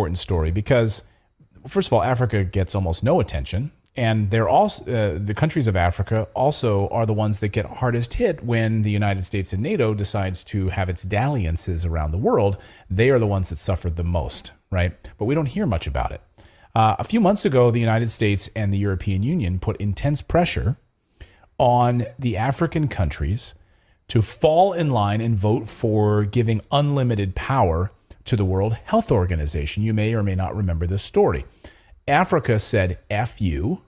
important story because, first of all, Africa gets almost no attention. And they're also the countries of Africa also are the ones that get hardest hit when the United States and NATO decides to have its dalliances around the world. They are the ones that suffered the most, right? But we don't hear much about it. A few months ago, the United States and the European Union put intense pressure on the African countries to fall in line and vote for giving unlimited power to the World Health Organization. You may or may not remember this story. Africa said F you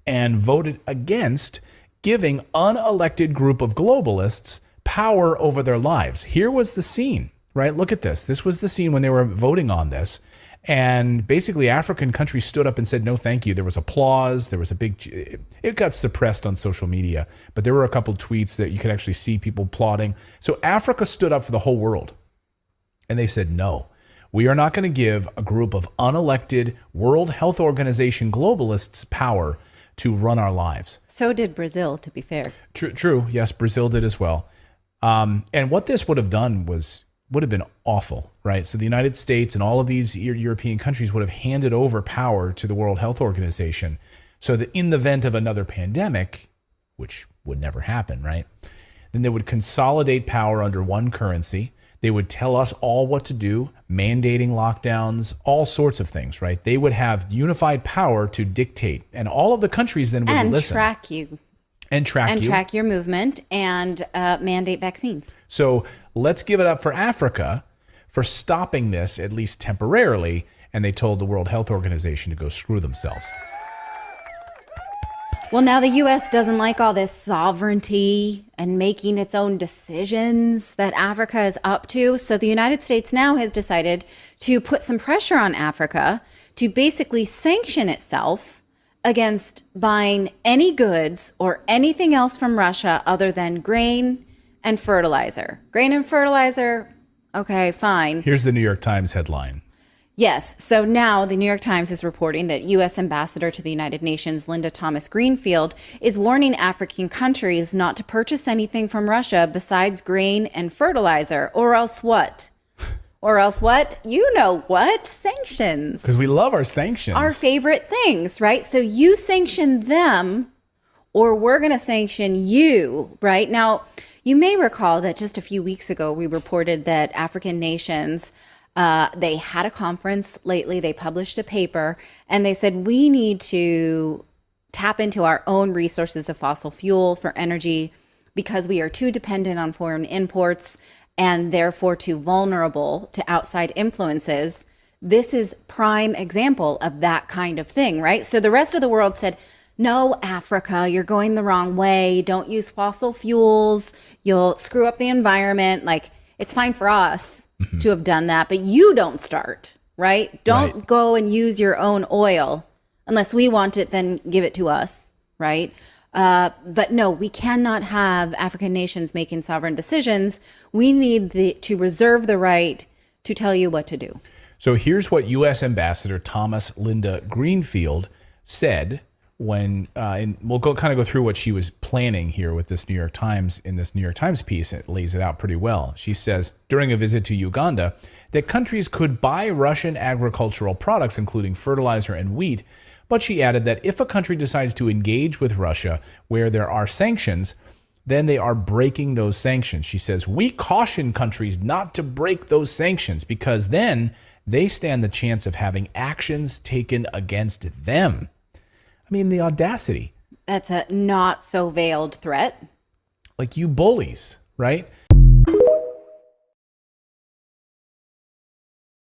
and voted against giving unelected group of globalists power over their lives. Here was the scene, right? Look at this. This was the scene when they were voting on this. And basically African countries stood up and said, no, thank you. There was applause. There was a big, it got suppressed on social media, but there were a couple of tweets that you could actually see people applauding. So Africa stood up for the whole world. And they said, no, we are not going to give a group of unelected World Health Organization globalists power to run our lives. So did Brazil, to be fair. True. Yes, Brazil did as well. And what this would have done would have been awful, right? So the United States and all of these European countries would have handed over power to the World Health Organization so that in the event of another pandemic, which would never happen, right? Then they would consolidate power under one currency. They would tell us all what to do, mandating lockdowns, all sorts of things, right? They would have unified power to dictate, and all of the countries then would listen. And track you. And track your movement and mandate vaccines. So let's give it up for Africa for stopping this, at least temporarily. And they told the World Health Organization to go screw themselves. Well, now the U.S. doesn't like all this sovereignty and making its own decisions that Africa is up to. So the United States now has decided to put some pressure on Africa to basically sanction itself against buying any goods or anything else from Russia other than grain and fertilizer. Grain and fertilizer, okay, fine. Here's the New York Times headline. Yes. So now the New York Times is reporting that U.S. Ambassador to the United Nations, Linda Thomas Greenfield, is warning African countries not to purchase anything from Russia besides grain and fertilizer, or else what? Or else what? You know what? Sanctions. Because we love our sanctions. Our favorite things, right? So you sanction them or we're going to sanction you, right? Now, you may recall that just a few weeks ago, we reported that African nations, they had a conference lately. They published a paper and they said, we need to tap into our own resources of fossil fuel for energy because we are too dependent on foreign imports and therefore too vulnerable to outside influences. This is prime example of that kind of thing, right? So the rest of the world said, no, Africa, you're going the wrong way. Don't use fossil fuels. You'll screw up the environment. Like, it's fine for us to have done that, but you don't start, right? Don't go and use your own oil. Unless we want it, then give it to us, right? But no, we cannot have African nations making sovereign decisions. We need to reserve the right to tell you what to do. So here's what U.S. Ambassador Thomas Linda Greenfield said when, and we'll go through what she was planning here with this New York Times. In this New York Times piece, it lays it out pretty well. She says, during a visit to Uganda, that countries could buy Russian agricultural products, including fertilizer and wheat. But she added that if a country decides to engage with Russia where there are sanctions, then they are breaking those sanctions. She says, we caution countries not to break those sanctions because then they stand the chance of having actions taken against them. I mean, the audacity. That's a not so veiled threat. Like, you bullies, right?